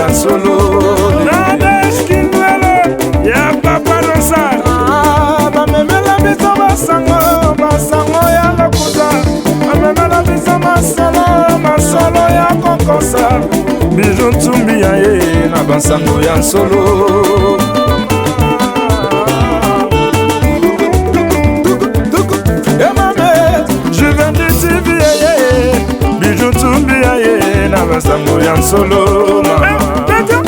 ya solo Nadeshkindwele ya papa Rosa bamemela biso basango ya lokuta bamemela biso masolo ya kokosa Bijou Ntumbi ya ye na basango ya solo je viens de TV Bijou Ntumbi ya ye na basango ya solo Beto,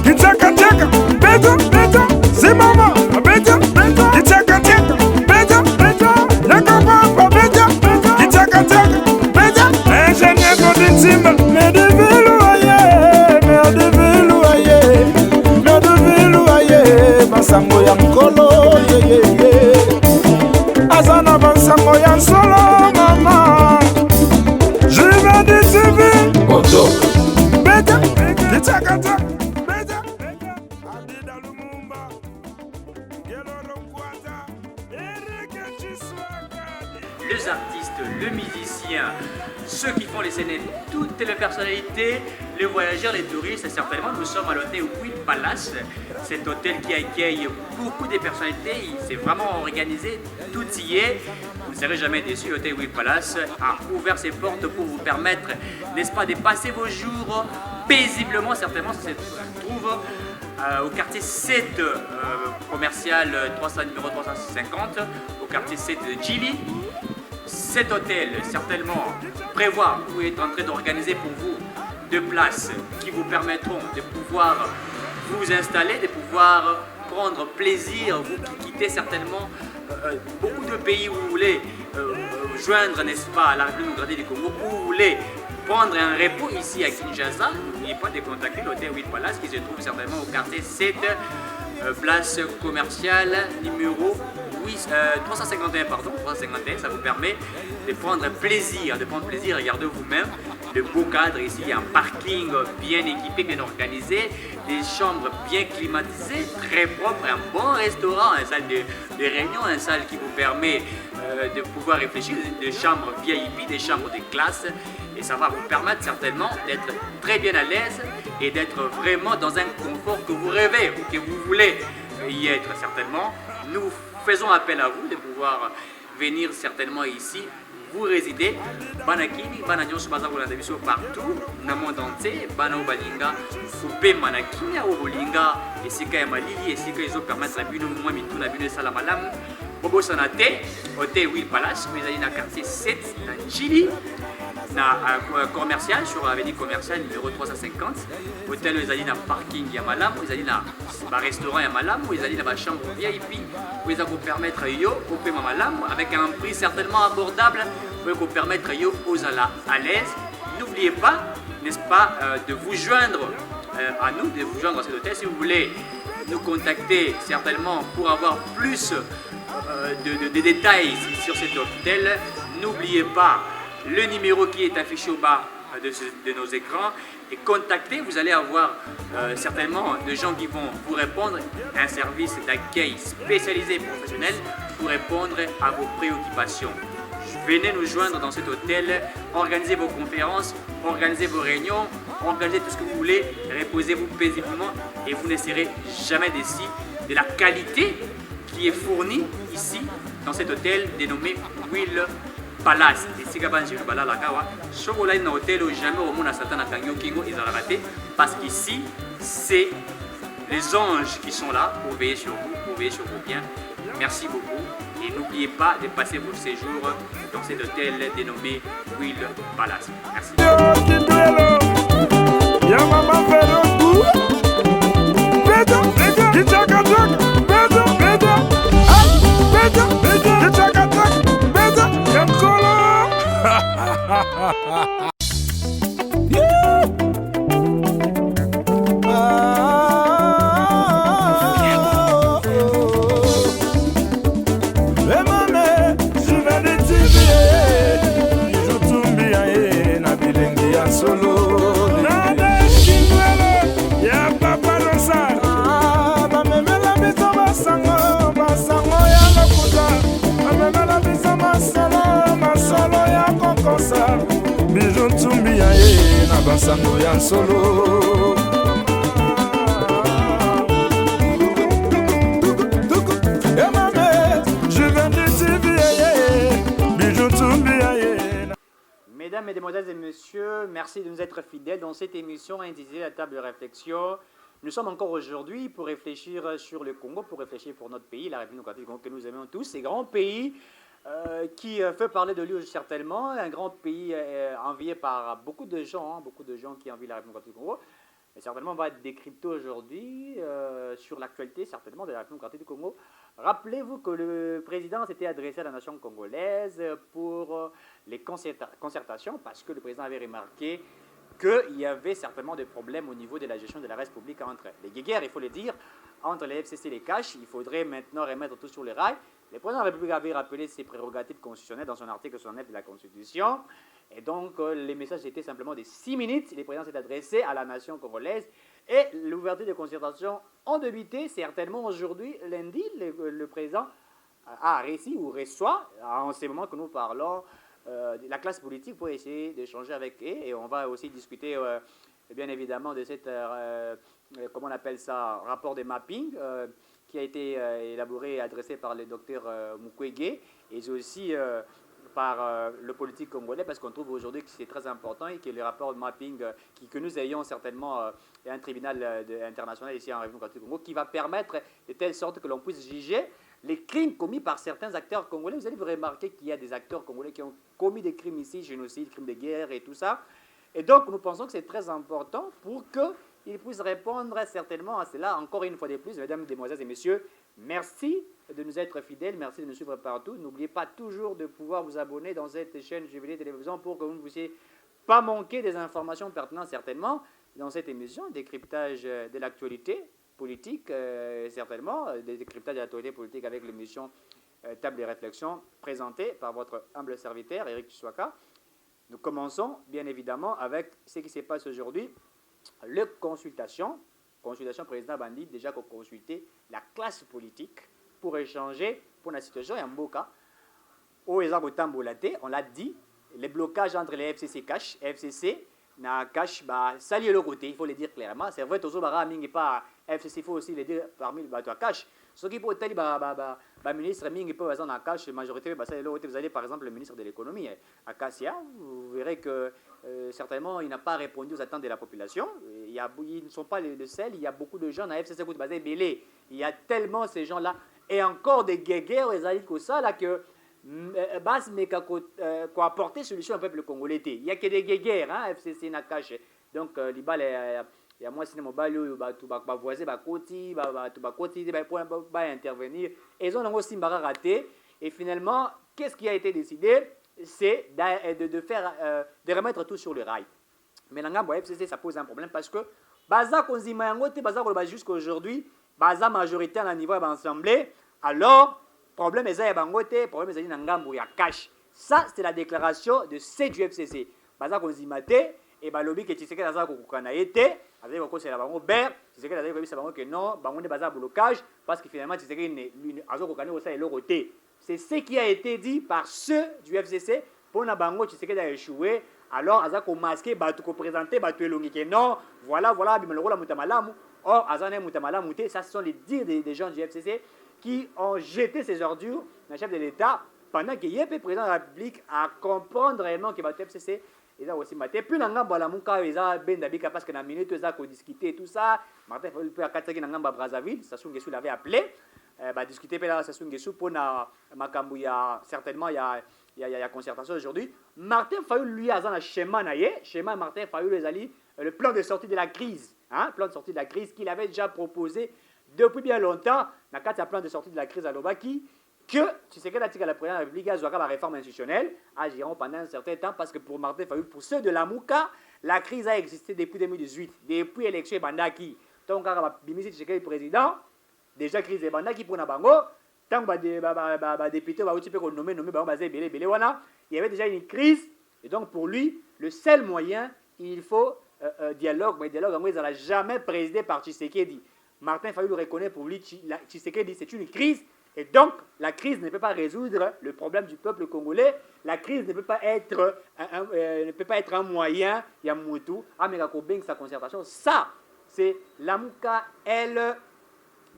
kitaka taka, beto, c'est maman, beto, kitaka taka, beto, yakaba, beto, kitaka taka, beto, ingénieur Godintimba, mais de velu aye, basango ya mkolo ye azana basango ya solo mama je vais de TV Oto beto, kitaka taka, beto, Abida Lumumba, Geloro Nkwata, Eric Chiswaka. Les artistes, le musicien, ceux qui font les scènes, toutes les personnalités, les voyageurs, les touristes, et certainement nous sommes à l'hôtel Will Palace, cet hôtel qui accueille beaucoup de personnalités, c'est vraiment organisé, tout y est, vous ne serez jamais déçus, l'hôtel Will Palace a ouvert ses portes pour vous permettre, n'est-ce pas, de passer vos jours paisiblement, certainement ça se trouve au quartier 7 commercial numéro 350, au quartier 7 de Chili. Cet hôtel, certainement, prévoit ou est en train d'organiser pour vous deux places qui vous permettront de pouvoir vous installer, de pouvoir prendre plaisir, vous qui quittez certainement beaucoup de pays où vous voulez joindre, n'est-ce pas, la République démocratique du Congo, où vous voulez prendre un repos ici à Kinshasa. N'oubliez pas de contacter l'hôtel Will Palace qui se trouve certainement au quartier 7, place commerciale numéro 351, pardon, 351, ça vous permet de prendre plaisir, regardez vous-même, de beaux cadres ici, un parking bien équipé, bien organisé, des chambres bien climatisées, très propres, un bon restaurant, une salle de réunion, une salle qui vous permet de pouvoir réfléchir, des chambres VIP, des chambres de classe, et ça va vous permettre certainement d'être très bien à l'aise et d'être vraiment dans un confort que vous rêvez ou que vous voulez y être certainement. Nous faisons appel à vous de pouvoir venir certainement ici, vous résidez, Banakini, Bananyos Bazabolandabiso partout, dans le monde entier, Banao Balinga, Soupé Manakini, Obolinga, et Sika Malili, et Sika ils ont permis à Bino Mouamitou, à Bino Salamalam, Bobo Sanate, Hôtel Will Palace, vous allez dans le quartier 7, dans Chili, dans commercial, sur l'avenue commerciale numéro 350, hôtel vous allez dans le parking Yamalam, vous allez dans le restaurant Yamalam, vous allez dans la chambre VIP, vous allez vous permettre yo au paiement Malam avec un prix certainement abordable, vous allez vous permettre yo aux à l'aise. N'oubliez pas, n'est-ce pas, de vous joindre à nous, de vous joindre à cet hôtel si vous voulez nous contacter certainement pour avoir plus de détails sur cet hôtel. N'oubliez pas le numéro qui est affiché au bas de nos écrans et contactez, vous allez avoir certainement des gens qui vont vous répondre, un service d'accueil spécialisé et professionnel pour répondre à vos préoccupations. Venez nous joindre dans cet hôtel, organisez vos conférences, organisez vos réunions, organisez tout ce que vous voulez, reposez-vous paisiblement et vous ne serez jamais déçus de la qualité qui est fournie ici dans cet hôtel dénommé Will Palace. Ici, jamais au monde Satan Kingo ils ont raté parce qu'ici, c'est les anges qui sont là pour veiller sur vous, pour veiller sur vos biens. Merci beaucoup et n'oubliez pas de passer vos séjours dans cet hôtel dénommé Will Palace. Merci. Bijou Ntumbi ya ye na basango ya solo Mesdames, Mesdemoiselles et Messieurs, merci de nous être fidèles dans cette émission intitulée La table de réflexion. Nous sommes encore aujourd'hui pour réfléchir sur le Congo, pour réfléchir pour notre pays, la République démocratique du Congo que nous aimons tous, ce grand pays qui fait parler de lui certainement, un grand pays envié par beaucoup de gens qui envient la République démocratique du Congo. Et certainement, on va décrypter aujourd'hui sur l'actualité, certainement, de la République démocratique du Congo. Rappelez-vous que le président s'était adressé à la nation congolaise pour les concertations, parce que le président avait remarqué qu'il y avait certainement des problèmes au niveau de la gestion de la reste publique entre les guéguerres, il faut le dire, entre les FCC et les CACH. Il faudrait maintenant remettre tout sur les rails. Le président de la République avait rappelé ses prérogatives constitutionnelles dans son article 69 de la Constitution. Et donc, les messages étaient simplement de 6 minutes. Le président s'est adressé à la nation congolaise. Et l'ouverture des concertations ont débuté certainement aujourd'hui, lundi. Le président a réussi ou reçoit, en ce moment que nous parlons, la classe politique pour essayer d'échanger avec eux. Et on va aussi discuter, bien évidemment, de cette, comment on appelle ça, rapport de mapping qui a été élaboré et adressé par le docteur Mukwege et aussi par le politique congolais, parce qu'on trouve aujourd'hui que c'est très important et que les rapports de mapping que nous ayons certainement un tribunal international ici en République démocratique du Congo qui va permettre de telle sorte que l'on puisse juger les crimes commis par certains acteurs congolais. Vous allez vous remarquer qu'il y a des acteurs congolais qui ont commis des crimes ici, génocide, crimes de guerre et tout ça. Et donc nous pensons que c'est très important pour qu'ils puissent répondre certainement à cela. Encore une fois de plus, mesdames, mesdemoiselles et messieurs, merci de nous être fidèles, merci de nous suivre partout. N'oubliez pas toujours de pouvoir vous abonner dans cette chaîne JVD Télévision pour que vous ne puissiez pas manquer des informations pertinentes certainement dans cette émission, décryptage de l'actualité politique, certainement, des décryptages de l'actualité politique avec l'émission Table de réflexion présentée par votre humble serviteur, Eric Tsouaka. Nous commençons bien évidemment avec ce qui se passe aujourd'hui, le consultation président Bandi, déjà qu'on consultait la classe politique pour échanger pour la situation et en Mboka. Au on l'a dit, les blocages entre les FCC cash, FCC, na cash, bah, ça lié le côté, il faut le dire clairement. C'est vrai, toujours, bah, mingi pas FCC, il faut aussi le dire parmi les cash. Ce qui peut être, bah, ministre mingi peut être en cash, majorité, bah, ça vous allez par exemple le ministre de l'économie, à Kassia, vous verrez que certainement il n'a pas répondu aux attentes de la population. Ils ne sont pas les seuls, il y a beaucoup de gens dans FCC qui basé belé. Il y a tellement ces gens-là et encore des guerres, les alliés comme ça là que base mais quoi apporter solution au peuple congolais. Il y a que des guerres, hein, FCC na cash. Donc libal il y a moi si mobile ba tout ba voisin ba koti ba koti ba intervenir et ils ont aussi raté et finalement qu'est-ce qui a été décidé, c'est de remettre tout sur le rail. Mais dans le FCC ça pose un problème parce que baza konzima yango te baza ko jusqu'à aujourd'hui baza majorité à niveau de l'Assemblée, alors problème est à bangote, problème est à ngambo ya cash. Ça c'est la déclaration de C du FCC. Baza konzimate et ba lobby que Tshisekedi aza ko kokana été, avec ko c'est la bango ber, Tshisekedi aza ko bisa bango que non, bango ne baza blocage parce que finalement Tshisekedi ne aza ko kokana ça et l'oroté. C'est ce qui a été dit par ceux du FCC pour na bango Tshisekedi a échoué. Alors aza ko masquer ba to ko présenter ba to elongi que non, voilà bimelo la mutamalamu. Or, Azane Moutamala Mouté, ça ce sont les dires des gens du FCC qui ont jeté ces ordures dans le chef de l'État pendant que Yépe, président de la République, a comprendre réellement que le FCC ils ont aussi maté. Puis, dans la Mouka, ils ont ben d'habitude parce que dans la minute, ils ont discuté tout ça. Martin Fayulu peut accueillir dans la Brazzaville, Sassou Nguesso l'avait appelé, discuter avec Sassou Nguesso pour Makambouya. Certainement, il y a concertation aujourd'hui. Martin Fayulu, lui, a un schéma Martin Fayulu, les alliés, le plan de sortie de la crise. Hein, plan de sortie de la crise qu'il avait déjà proposé depuis bien longtemps. Dans le plan de sortie de la crise à Lobaki, que tu sais que la présidente de la République a joué la réforme institutionnelle, agiront pendant un certain temps, parce que pour Martin Fayulu, pour ceux de la Mouka, la crise a existé depuis 2018, depuis l'élection de Bandaki. Donc, quand Bimisi Tshisekedi président, déjà crise de Bandaki pour Nabango, tant que les députés vont nommer, il y avait déjà une crise, et donc pour lui, le seul moyen, il faut dialogue, mais dialogue, en gros, ils n'ont jamais présidé par Tshisekedi. Martin Fayulu reconnaît pour lui, Tshisekedi, c'est une crise, et donc la crise ne peut pas résoudre le problème du peuple congolais. La crise ne peut pas être un moyen, il y a Moutou, Amekakobeng, sa concertation. Ça, c'est Lamouka, elle,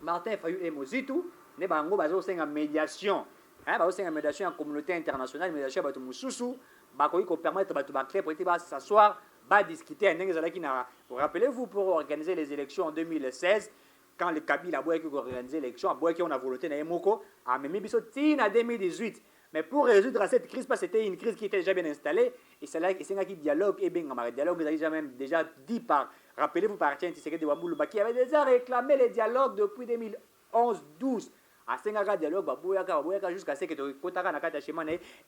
Martin Fayulu et Mozitou, ne bango bazo senga médiation. Bazo senga médiation en communauté internationale, médiation bato mususu, bakoki ko permettre bato ba clair pour être s'asseoir, ba discuter en ndenge na. Rappelez-vous pour organiser les élections en 2016 quand le Kabila a organisé l'élection, on a volonté na yemoko, a même biso tina 2018. Mais pour résoudre cette crise, parce que c'était une crise qui était déjà bien installée, et c'est là qu'il y a un dialogue, et bien, le dialogue, vous avez déjà dit par, rappelez-vous par Tiens Tshisekedi de Wamboulouba, qui avait déjà réclamé les dialogues depuis 2011-12. À ce dialogue, jusqu'à ce que tu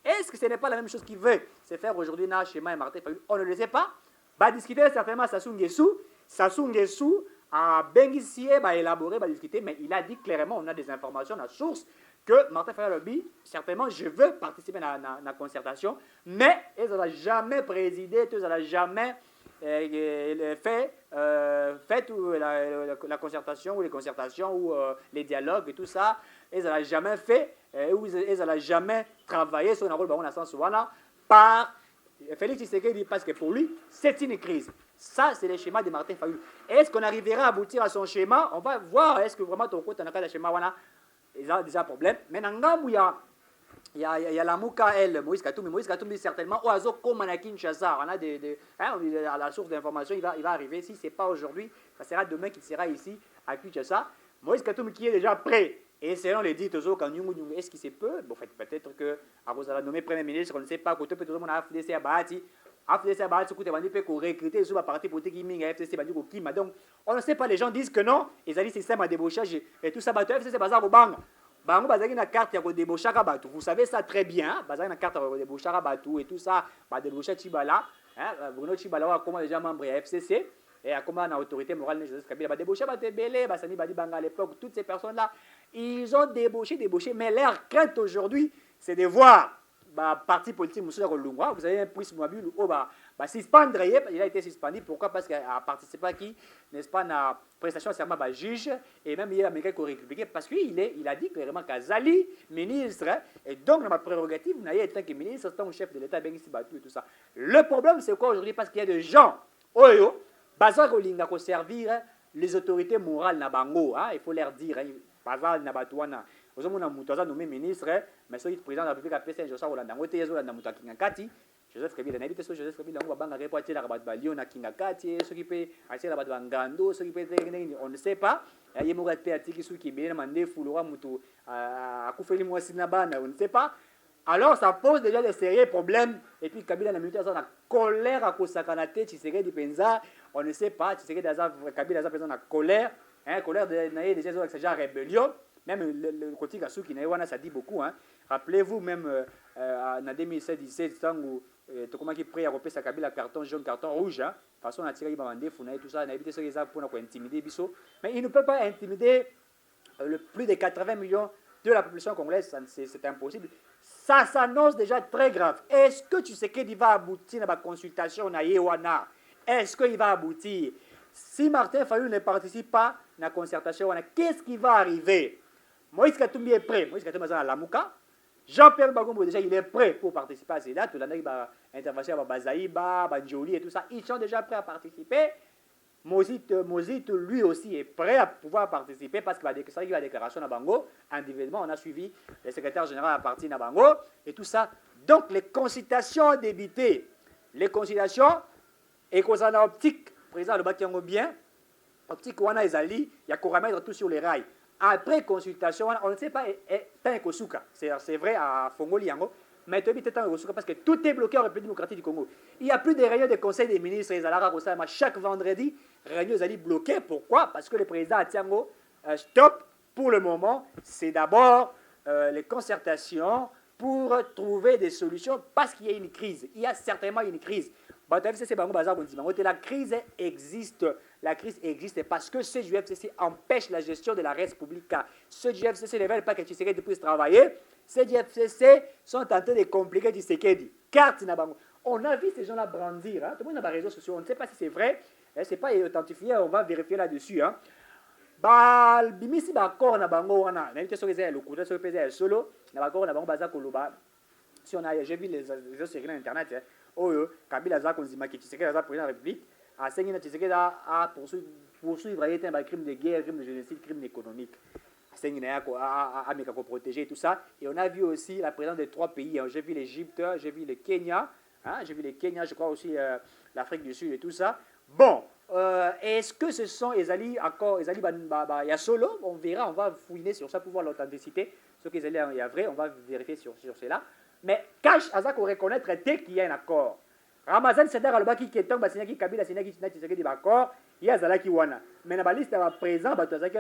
est-ce que ce n'est pas la même chose qu'il veut se faire aujourd'hui dans schéma et Martin Fayulu? On ne le sait pas. Va discuter certainement Sassou Nguesso a bénéficié, élaboré, discuter, mais il a dit clairement, on a des informations, la source, que Martin Fayulu, certainement, je veux participer à la concertation, mais ils n'ont jamais présidé, ils n'ont jamais fait la concertation ou les concertations ou les dialogues et tout ça. Ils n'ont jamais fait, ou ils n'ont jamais travaillé sur un rôle par Félix Tshisekedi, parce que pour lui, c'est une crise. Ça, c'est le schéma de Martin Fayulu. Est-ce qu'on arrivera à aboutir à son schéma? On va voir, est-ce que vraiment ton côté, dans le schéma, il y a déjà un problème. Mais dans le il y a la Mouka, Moïse Katumbi, certainement, ou Azo Komana Kinshasa. On a à la source d'information, il va arriver. Si ce n'est pas aujourd'hui, ça sera demain qu'il sera ici, à Kinshasa. Moïse Katumbi qui est déjà prêt. Et selon les dits, est-ce qu'il se peut? Bon, peut-être que vous allez nommer Premier ministre, on ne sait pas, côté peut-être qu'on a FDC à Bahati. FDC à Bahati, écoutez, on peut recruter sur la partie politique qui FDC à Bahati. Donc, on ne sait pas, les gens disent que non, ils ont dit système à débauchage et tout ça, FDC bazar au bang. Bango bazaki na carte ya ko débauchaka batu. Vous savez ça très bien, bazaki na carte ya ko débauchaka batu et tout ça, ba débaucher Chibala, Bruno Chibala wa comment déjà membre ya FCC et à comment na autorité morale de Joseph Kabila ba débaucher ba Tebele, ba Sani Badi Banga à l'époque, toutes ces personnes là, ils ont débauché, mais leur crainte aujourd'hui, c'est de voir parti politique Moussa Kolungwa, vous avez un prix mobile ou suspendre, il a été suspendu. Pourquoi? Parce qu'il a participé à qui, n'est-ce pas, à la prestation de serment juge, et même il y a américain qui a républicain, parce qu'il a dit clairement qu'Azali, ministre, et donc dans ma prérogative, il a tant que ministre, tant que chef de l'État, bien ici battu et tout ça. Le problème, c'est quoi aujourd'hui? Parce qu'il y a des gens, Bazar Kolinga, qui servir les autorités morales na bango, il faut leur dire, Bazar Nabatouana. Vous avez nommé ministre, mais celui président de la République a fait Joseph Olandangote, Joseph Kabila, Joseph Kabila, on va reporter la Balion à Kingakati, ceux qui paient acheter la Bangando, ceux qui paient, on ne sait pas. Il y a des gens qui ont demandé Foulora Moutou à Koufeli Mouassinabana, on ne sait pas. Alors ça pose déjà des sérieux problèmes. Et puis Kabila n'a mis la colère à Kosakanate, Tshisekedi Penza, on ne sait pas. Tshisekedi Kabila a besoin de colère, colère de déjà avec sa rébellion. Même le côté Gassou qui n'a ça dit beaucoup. Rappelez-vous même en 2017, tant où comment qui prie à repérer sa Kabila carton jaune, carton rouge. De toute façon, on a tiré Bamandé, Founaï, tout ça, on a évité ça pour intimider Bissot. Mais il ne peut pas intimider le plus de 80 millions de la population congolaise, c'est impossible. Ça s'annonce déjà très grave. Est-ce que tu sais qu'il va aboutir à la consultation na Yewana? Est-ce qu'il va aboutir? Si Martin Fayulu ne participe pas à la concertation, qu'est-ce qui va arriver? Moïse Katumbi est prêt. Moïse Katumbi est à la Mouka. Jean-Pierre Bagombo, déjà, il est prêt pour participer à cela. Tout le monde va intervenir à Bazaïba, Banjoli et tout ça. Ils sont déjà prêts à participer. Mozit, lui aussi, est prêt à pouvoir participer parce qu'il va déclarer la déclaration à Bango. Individuellement, on a suivi le secrétaire général à partir de Bango et tout ça. Donc, les consultations débitées, les consultations, et qu'on a optique, président le bâtiment bien, optique, on a les alliés, il y a qu'on remettre tout sur les rails. Après consultation, on ne sait pas, c'est vrai à Fongoliango, mais parce que tout est bloqué en République démocratique du Congo. Il n'y a plus de réunions de conseil des ministres, chaque vendredi, réunions bloquées. Pourquoi? Parce que le président a Tiango, stop, pour le moment, c'est d'abord les concertations pour trouver des solutions parce qu'il y a une crise. Il y a certainement une crise. La crise existe. La crise existe parce que ce FCC empêche la gestion de la res publica. Ce FCC ne veut pas que Tshisekedi puisse travailler. Ces FCC sont en train de compliquer Tshisekedi. Carte Nabango. On a vu ces gens-là brandir. Tout le monde a les réseaux sociaux. On ne sait pas si c'est vrai. Ce n'est pas authentifié. On va vérifier là-dessus. Bimisi bakor na bango wana. N'invite sur les locaux, sur les solo. Na bakor na bango baza koloba. Si on a, j'ai vu les réseaux sur internet. Kabila za konzima ki Tshisekedi za président de la République. À Sengina Tshisekedi a poursuivre un crime de guerre, crime de génocide, crime économique. À Sengina a protéger tout ça. Et on a vu aussi la présence de 3 pays. J'ai vu l'Égypte, j'ai vu le Kenya, Hein, j'ai vu les Kenya, je crois aussi l'Afrique du Sud et tout ça. Bon, est-ce que ce sont les accords, les Yasolo? On verra, on va fouiner sur ça pour voir l'authenticité. Ce qu'ils il y a vrai, on va vérifier sur cela. Mais cache, Azak pour reconnaître dès qu'il y a un accord. Ramazan Sedar Alobaki qui est tombé, Sinaki Kabila, Sinaki Tshisekedi d'accord, il y a Zalaki Wana. Mais dans la liste présent, Batazaki,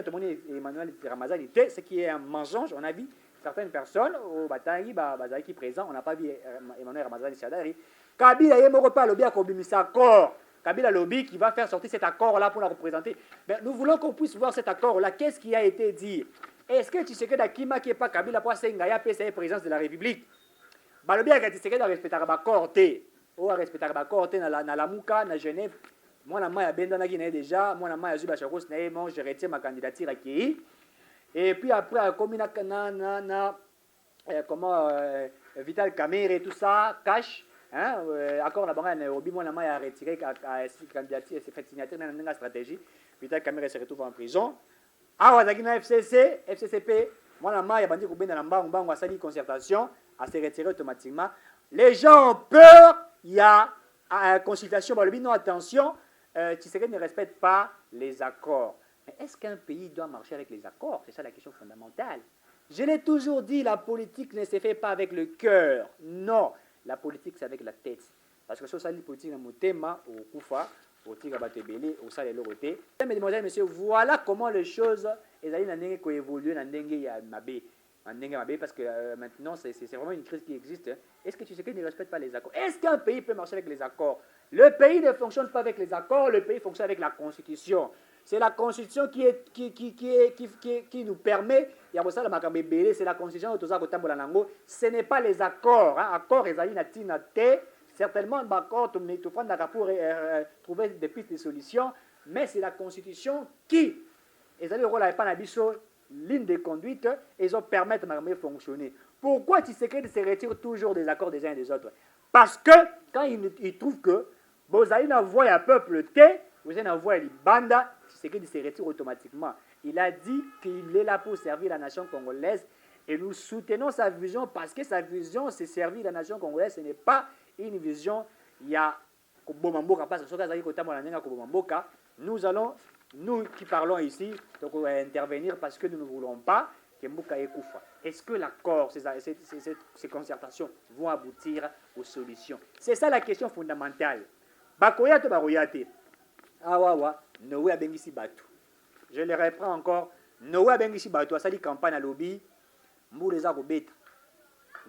Emmanuel Ramazan était, ce qui est un mensonge, on a vu certaines personnes au Bataï, Bazaki présent, on n'a pas vu Emmanuel Ramazan Sedari. Kabila, il y a un repas lobby à Kobimisa accord. Kabila lobby qui va faire sortir cet accord-là pour la représenter. Mais nous voulons qu'on puisse voir cet accord-là. Qu'est-ce qui a été dit? Est-ce que Tshisekedi Akima qui n'est pas Kabila pour Sengaya PCA présidence de la République? Balobi a Tshisekedi respecter l'accord T. On va respecter l'accord T dans la Mouka, dans Genève. Moi, je suis Benda déjà. Moi, je suis Bachakos, je retire ma candidature à Kii. Et puis après, comme Vital Kamere et tout ça, cash. Hein, accord la banque à Nairobi, moi, je suis retiré la candidature, c'est fait signature dans la stratégie. Vital Kamere se retrouve en prison. Ah, Wazagina FCCP, moi, je suis dans la banque, on a une concertation, à se retirer automatiquement. Les gens ont peur, il y a consultation, non, attention, Tshisekedi ne respecte pas les accords. Mais est-ce qu'un pays doit marcher avec les accords? C'est ça la question fondamentale. Je l'ai toujours dit, la politique ne se fait pas avec le cœur. Non, la politique c'est avec la tête. Parce que ça, la politique, dans mon thème, au Koufa, au Tigabatebele, au Salé Loroté. Mesdemoiselles et messieurs, voilà comment les choses évoluent dans Mabé, parce que maintenant, c'est vraiment une crise qui existe. Est-ce que Tshisekedi ne respecte pas les accords? Est-ce qu'un pays peut marcher avec les accords? Le pays ne fonctionne pas avec les accords, le pays fonctionne avec la Constitution. C'est la Constitution qui nous permet, c'est la Constitution, ce n'est pas les accords. Accords, certainement, d'accord, pour trouver des pistes de solutions, mais c'est la Constitution qui, ligne de conduite, ils ont permettre de fonctionner. Pourquoi Tshisekedi se retire toujours des accords des uns et des autres? Parce que quand il trouve que vous allez envoyer un peuple T, vous allez envoyer les bandes, Tshisekedi se retire automatiquement. Il a dit qu'il est là pour servir la nation congolaise et nous soutenons sa vision parce que sa vision, c'est servir la nation congolaise. Ce n'est pas une vision, il y a nous allons, nous qui parlons ici, donc on va intervenir parce que nous ne voulons pas que Mbouka Ekoufa. Est-ce que l'accord, ces concertations vont aboutir aux solutions? C'est ça la question fondamentale. Bakoyate baroyate. Awawa, Noé Abengisi Batu. Je le reprends encore. Noé Abengisi Batu, ça dit campagne à lobby. Mbouleza Robeta.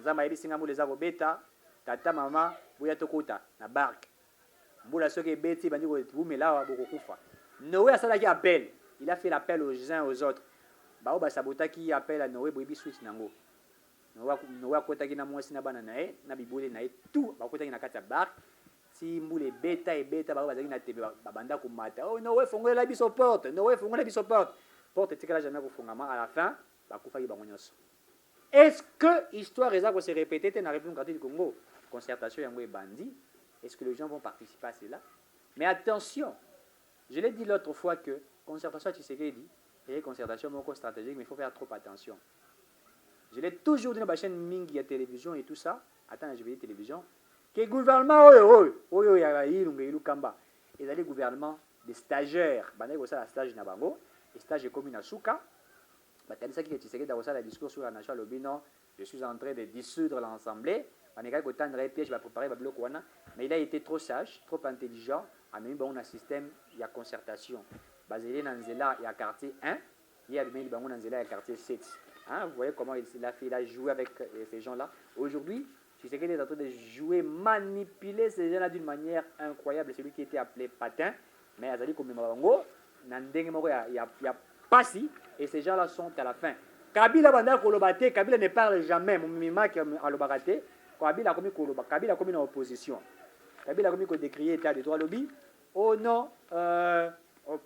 Zama Ebi Singa Mbouleza Robeta. Tata Mama, Bouyatokota, na barque. Mboula Soke Beti, Bandi Boumela, Bokokufa. Noé a ça qui appelle. Il a fait l'appel aux uns aux autres. Bao Basabota qui appelle à Noé Boibi Switch Nango. Noé Kota qui n'a moins sina bananae, na bibole nae, tout, Bakota qui n'a qu'à barque. Si Mboule Beta et Beta, Bao Bazaki n'a tebe, Babanda Kumata. Oh Noé, Fongola la biso porte. Noé, Fongola la biso porte. Porte, tu sais que là jamais au fondament. À la fin, Bakufa qui Bangonyos. Est-ce que l'histoire va se répéter dans la République du Congo? Concertation et bandit. Est-ce que les gens vont participer à cela? Mais attention, je l'ai dit l'autre fois que concertation, tu sais qu'il dit, et concertation stratégique, mais il faut faire trop attention. Je l'ai toujours dit dans la chaîne Mingi à télévision et tout ça, attends, je vais dire télévision, que le gouvernement, il y a des gouvernements des stagiaires, il y a un stage Nabango, et stage commun à Souka. La discours sur la nation Lobino, je suis en train de dissoudre l'Assemblée. Mais il a été trop sage, trop intelligent. Il y a un système, il y a concertation. Basé dans Nzela, il y a quartier 1, il y a un quartier 7. Vous voyez comment il a joué avec ces gens-là. Aujourd'hui, tu sais qu'il est en train de jouer, manipuler ces gens-là d'une manière incroyable. C'est lui qui était appelé Patin. Mais Azali Komimabango, il y a Passi, et ces gens-là sont à la fin. Kabila Banda Kolobate, Kabila ne parle jamais. Mon mima qui a l'obarate, Kabila a commis Koloba, Kabila a commis en opposition. Kabila a commis qu'on décriait l'état des droits lobby. Oh non,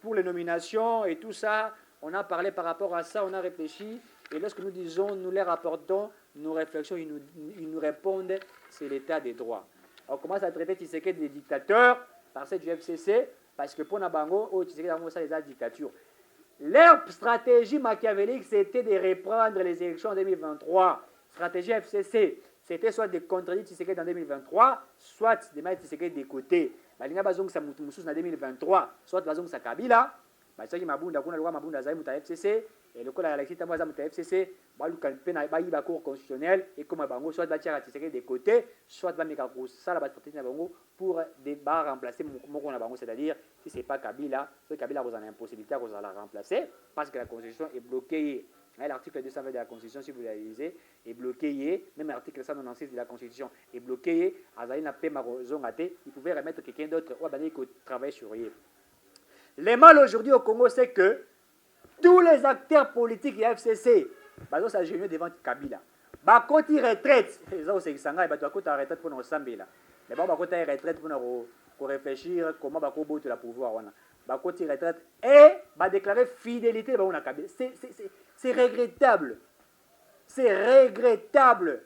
pour les nominations et tout ça, on a parlé par rapport à ça, on a réfléchi. Et lorsque nous disons, nous les rapportons, nos réflexions, ils nous répondent, c'est l'état des droits. On commence à traiter Tshisekedi des dictateurs par cette du FCC, parce que pour Nabango, Tshisekedi a ça les dictatures. Leur stratégie machiavélique, c'était de reprendre les élections en 2023. Stratégie FCC, c'était soit de contredire Tshisekedi en 2023, soit de mettre Tshisekedi de côté. Balinga bazongisa mutu mususu en 2023, soit bazongisa Kabila, basaki mabunda kuna lwa mabunda zai muta FCC et le kola Alexis Tambaza muta FCC, baluka pena bayiba cour constitutionnel et comme bango soit batia Tshisekedi de côté, soit ba meka ko sala ba stratégie na bango pour débat remplacer moko na bango, c'est-à-dire si c'est pas Kabila, Kabila vous en a impossibilité à la remplacer parce que la constitution est bloquée. L'article 220 de la Constitution, si vous la lisez, est bloqué. Même l'article 196 de la Constitution est bloqué. Il pouvait remettre quelqu'un d'autre qui travaille sur lui. Le mal aujourd'hui au Congo, c'est que tous les acteurs politiques de la FCC, ils sont géniaux devant Kabila. Quand ils retraitent, ils ont retraite pour nous sambela. Mais bon, ils retraite pour réfléchir comment ils vont la pouvoir. Quand ils retraitent et déclarer fidélité à Kabila. C'est regrettable. C'est regrettable.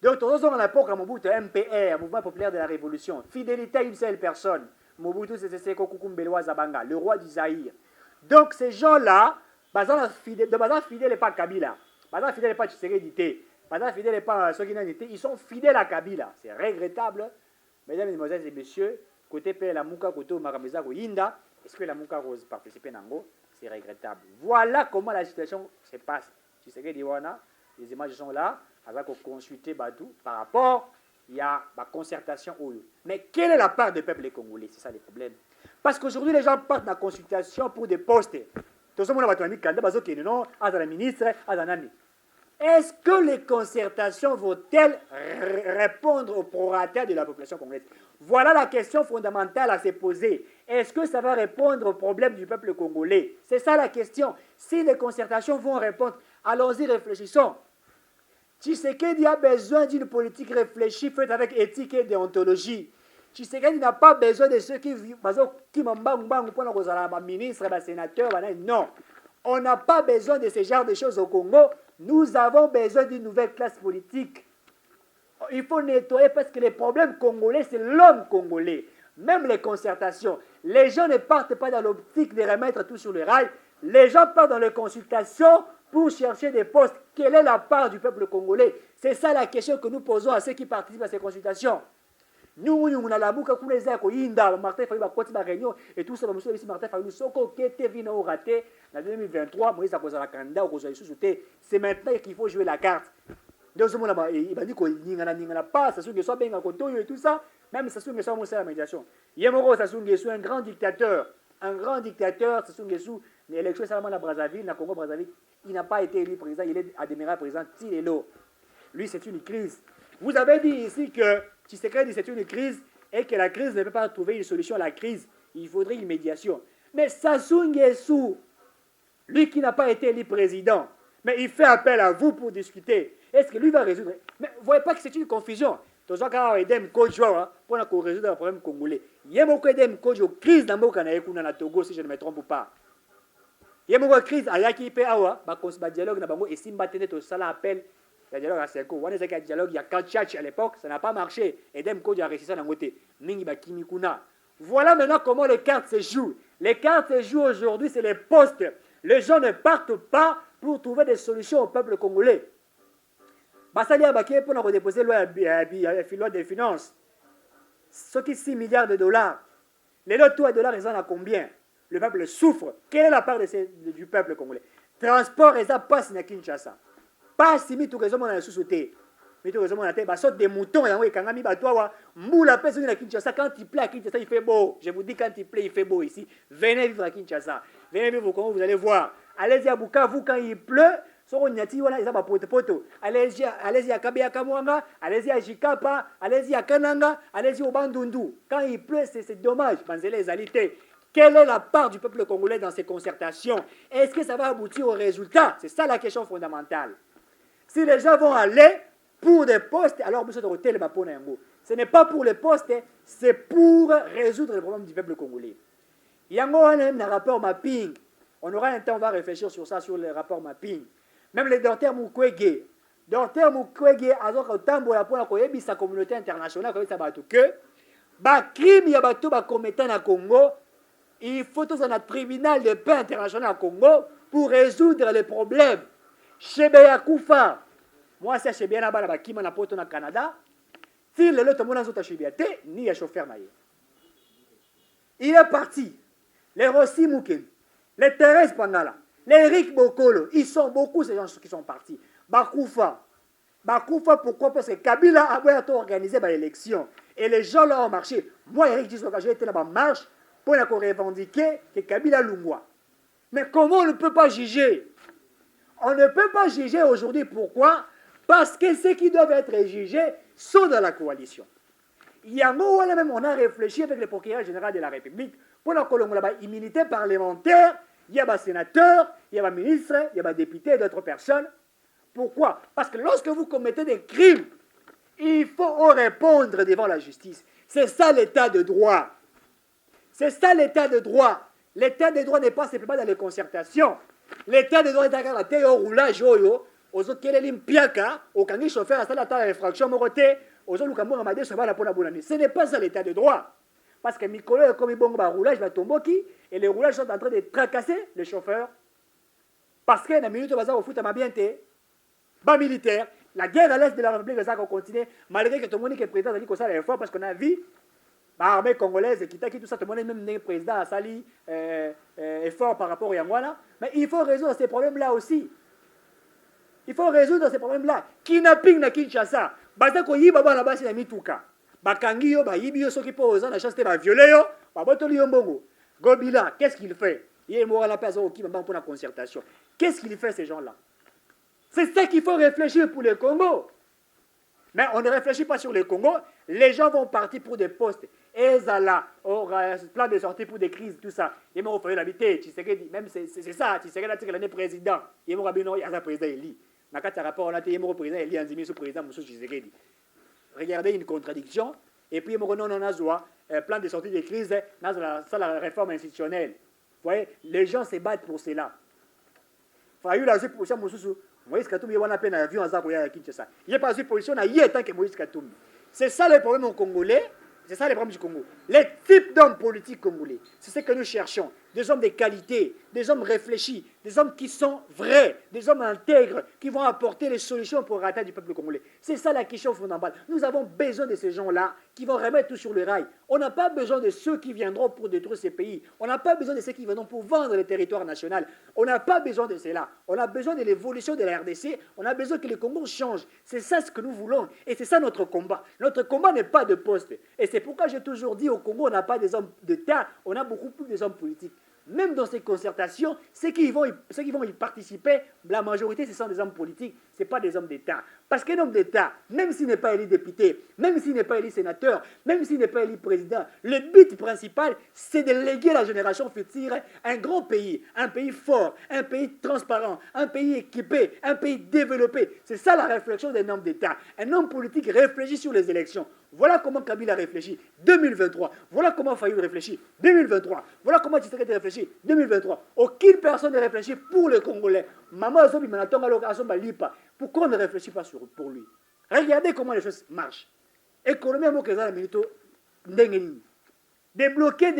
Donc, on a l'époque à Mobutu, MPR, Mouvement populaire de la Révolution. Fidélité à une seule personne. Mobutu, c'est Seko Kukumbelwa Zabanga, le roi du Zaïre. Donc, ces gens-là, fidèles pas Kabila. Fidèles pas Tshisekedi. Fidèles pas Sokinanité. Ils sont fidèles à Kabila. C'est regrettable. Mesdames, Mesdemoiselles et Messieurs, côté Père Lamuka, côté Marameza, Yinda, est-ce que Lamuka Rose participe à Nango? C'est regrettable. Voilà comment la situation se passe. Tu sais que les images sont là, avec consulter Badou par rapport il y a la concertation. Mais quelle est la part du peuple congolais? C'est ça le problème. Parce qu'aujourd'hui, les gens partent dans la consultation pour des postes. Est-ce que les concertations vont-elles répondre aux prorata de la population congolaise? Voilà la question fondamentale à se poser. Est-ce que ça va répondre aux problèmes du peuple congolais? C'est ça la question. Si les concertations vont répondre, allons-y, réfléchissons. Tshisekedi a besoin d'une politique réfléchie, faite avec éthique et déontologie. Tshisekedi n'a pas besoin de ceux qui ministres, sénateurs. Non. On n'a pas besoin de ce genre de choses au Congo. Nous avons besoin d'une nouvelle classe politique. Il faut nettoyer parce que les problèmes congolais, c'est l'homme congolais. Même les concertations. Les gens ne partent pas dans l'optique de remettre tout sur le rail. Les gens partent dans les consultations pour chercher des postes. Quelle est la part du peuple congolais? C'est ça la question que nous posons à ceux qui participent à ces consultations. Nous, on a la boucle pour les échos, Martin Fayou, la réunion et tout ça. Martin Fayou, Soko, qui était venu au raté en 2023, Moïse a posé la candidat au Conseil sous-souté. C'est maintenant qu'il faut jouer la carte. Donc, il m'a dit qu'il n'y a pas, ça se soit bien à côté et tout ça, même ça se soit la médiation. Yemoro, ça se un grand dictateur. Un grand dictateur, ça se l'élection seulement à Brazzaville, à Congo-Brazzaville, il n'a pas été élu président, il est admiré président Tilelo. Lui, c'est une crise. Vous avez dit ici que Tshisekedi, c'est une crise et que la crise ne peut pas trouver une solution à la crise. Il faudrait une médiation. Mais Sassou Nguesso, lui qui n'a pas été élu président, mais il fait appel à vous pour discuter. Est-ce que lui va résoudre? Mais vous ne voyez pas que c'est une confusion. Pour résoudre le problème congolais. Il y a beaucoup de crise dans le Togo, si je ne me trompe pas. Il y a beaucoup de crise à Yakipe Awa, le dialogue na bango et Simba Tene to sala appel. Le dialogue à Seko, on a dit dialogue il y a Kachach à l'époque, ça n'a pas marché. Et Dem Kodjo a réussi ça dans côté. Mingi Bakimi Kuna. Voilà maintenant comment les cartes se jouent. Les cartes se jouent aujourd'hui, c'est les postes. Les gens ne partent pas pour trouver des solutions au peuple congolais. Basali Abaké pour nous déposer loi des finances. Ce qui 6 milliards de dollars. Les lots de dollars, ils en ont combien? Le peuple souffre. Quelle est la part du peuple congolais? Transport, ils passent à Kinshasa. Pas si mi tout raison dans la société. Mi tout raison dans la tête, bah sorte des moutons, et quand mi batoua, moula personne à Kinshasa. Quand il plaît à Kinshasa, il fait beau. Je vous dis quand il plaît, il fait beau ici. Venez vivre à Kinshasa. Venez vivre au Congo, vous allez voir. Allez-y à Bukavu quand il pleut. Allez-y à Kabea Kamwanga, allez-y à Jikapa, allez-y à Kananga, allez-y au Bandundu. Quand il pleut, c'est dommage. Quelle est la part du peuple congolais dans ces concertations? Est-ce que ça va aboutir au résultat? C'est ça la question fondamentale. Si les gens vont aller pour des postes, alors ce n'est pas pour les postes, c'est pour résoudre les problèmes du peuple congolais. Il y a un rapport mapping. On aura un temps, on va réfléchir sur ça, sur le rapport mapping. Même les Dr Mukwege azok otambola pona koyebi sa communauté internationale ko yesa bato que ba crime ya bato ba commettant na Congo, il faut tous un tribunal de paix international à Congo pour résoudre les problèmes. Chebeya Koufa, Moi, c'est chez bien là-bas, qui m'a apporté au Canada. Si le lot, mon azot chez bien, ni un chauffeur naïe. Il est parti. Les Rossi Mouken, les Thérèse Pangala, les Eric Bokolo, ils sont beaucoup ces gens qui sont partis. Bakoufa, pourquoi? Parce que Kabila a organisé l'élection. Et les gens là ont marché. Moi, Eric Djisoka, j'ai été là-bas en marche pour revendiquer que Kabila Lungwa. Mais comment on ne peut pas juger? On ne peut pas juger aujourd'hui. Pourquoi? Parce que ceux qui doivent être jugés sont dans la coalition. Il y a même, on a réfléchi avec le procureur général de la République pour la immunité parlementaire. Il y a des sénateurs, il y a des ministres, il y a des députés et d'autres personnes. Pourquoi? Parce que lorsque vous commettez des crimes, il faut répondre devant la justice. C'est ça l'état de droit. C'est ça l'état de droit. L'état de droit n'est pas simplement dans les concertations. L'état de droit est dans la terre au roulage, aux autres qui est l'impiaka, au candidat chauffeur, à la infraction, aux autres qui ont ce n'est pas ça l'état de droit. Parce que Mikolo est comme un roulage, va tomber et les roulages sont en train de tracasser les chauffeurs. Parce que dans la minute où on fout à ma bienté, bas militaire, la guerre à l'est de la République va continuer, malgré que tout le monde est président a dit que ça est fort, parce qu'on a vu l'armée congolaise qui tout ça, tout le monde est même président à Sali, effort par rapport au Yangwana. Mais il faut résoudre ces problèmes-là aussi. Il faut résoudre ces problèmes-là. Kidnapping na Kinshasa, Batako Yiba là-bas, c'est Mituka. Bakangi yo, Yibio, ceux qui posent la chance de violer yo, Babotoli Yombongo. Gobila, qu'est-ce qu'il fait? Il est mort à la place au Kiba pour la concertation. Qu'est-ce qu'il fait, ces gens-là? C'est ça qu'il faut réfléchir pour le Congo. Mais on ne réfléchit pas sur le Congo. Les gens vont partir pour des postes. Ezala, plan de sortie pour des crises, tout ça. Il m'a offert l'habiter. Même c'est ça. Tu sais que l'année président. Il m'a dit non, il y a un président élu. Dans le rapport, on a dit président élu, un sous président, M. Tshisekedi. Regardez une contradiction. Et puis, il m'a dit non, on a plan de sortie des crises, ça la réforme institutionnelle. Vous voyez, les gens se battent pour cela. Il y a eu la position, Moïse Katumbi, il y a un avion à Kinshasa. Il n'y a pas de position, il y a tant que Moïse Katumbi. C'est ça le problème au Congolais. C'est ça le problème du Congo. Les types d'hommes politiques congolais, c'est ce que nous cherchons. Des hommes de qualité, des hommes réfléchis, des hommes qui sont vrais, des hommes intègres, qui vont apporter les solutions pour rater du peuple congolais. C'est ça la question fondamentale. Nous avons besoin de ces gens-là qui vont remettre tout sur le rail. On n'a pas besoin de ceux qui viendront pour détruire ces pays. On n'a pas besoin de ceux qui viendront pour vendre le territoire national. On n'a pas besoin de cela. On a besoin de l'évolution de la RDC. On a besoin que le Congo change. C'est ça ce que nous voulons. Et c'est ça notre combat. Notre combat n'est pas de poste. Et c'est pourquoi j'ai toujours dit au Congo, on n'a pas des hommes d'État, on a beaucoup plus des hommes politiques. Même dans ces concertations, ceux qui vont y participer, la majorité, ce sont des hommes politiques, ce n'est pas des hommes d'État. Parce qu'un homme d'État, même s'il n'est pas élu député, même s'il n'est pas élu sénateur, même s'il n'est pas élu président, le but principal, c'est de léguer la génération future un grand pays, un pays fort, un pays transparent, un pays équipé, un pays développé. C'est ça la réflexion d'un homme d'État. Un homme politique réfléchit sur les élections. Voilà comment Kabila réfléchit. 2023. Voilà comment Fayou réfléchit. 2023. Voilà comment Tshisekedi réfléchit. 2023. Aucune personne ne réfléchit pour les Congolais. Maman Azobi Manatonga Lokazoba Lipa. Pourquoi on ne réfléchit pas pour lui? Regardez comment les choses marchent. Économie à Mokezala Milito Ndengeni. Débloquer.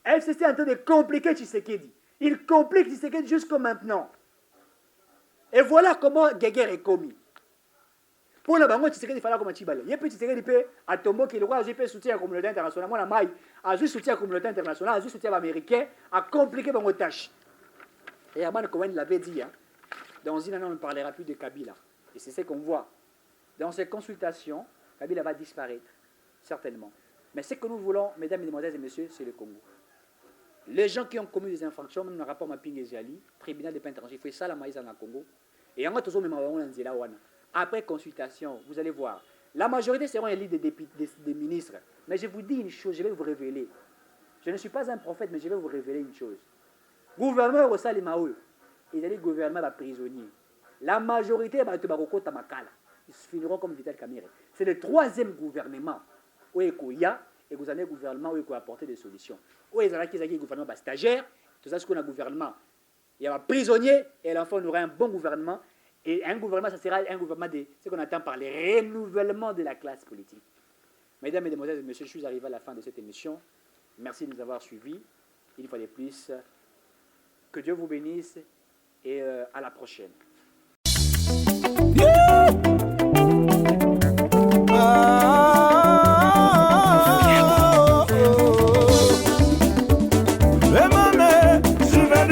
FCC est en train de compliquer Tshisekedi. Il complique Tshisekedi jusqu'à maintenant. Et voilà comment Guéguerre est commis. Pour la banque, Tshisekedi fallait comme Tibale. Il y a petit Tshisekedi peut à tomber qu'il doit ajouter soutien à la communauté internationale. Moi, la maille, ajouter soutien à la communauté internationale, ajouter soutien américain, à compliquer nos tâches. Et Aman Cohen l'avait dit, hein, dans une année, on ne parlera plus de Kabila. Et c'est ce qu'on voit. Dans ces consultations, Kabila va disparaître, certainement. Mais ce que nous voulons, mesdames, mesdemoiselles et messieurs, c'est le Congo. Les gens qui ont commis des infractions, même dans le rapport Maping et Ziali, tribunal des peines étrangères, il fait ça la maïs dans le Congo. Et en fait, après consultation, vous allez voir, la majorité seront élus des ministres. Mais je vous dis une chose, je vais vous révéler. Je ne suis pas un prophète, mais je vais vous révéler une chose. Gouvernement au Salimaou, ils allaient gouvernement prisonnier. La majorité va être Baroko Tamakala. Ils finiront comme Vital Kamere. C'est le troisième gouvernement où il y a et vous avez un gouvernement où il faut apporter des solutions. Où il y a un gouvernement stagiaire, tout ça, ce qu'on a un gouvernement. Il y a un prisonnier et l'enfant on aura un bon gouvernement. Et un gouvernement, ça sera un gouvernement de ce qu'on attend par le renouvellement de la classe politique. Mesdames, Mesdemoiselles et Messieurs, je suis arrivé à la fin de cette émission. Merci de nous avoir suivis. Une fois de plus, que Dieu vous bénisse et à la prochaine.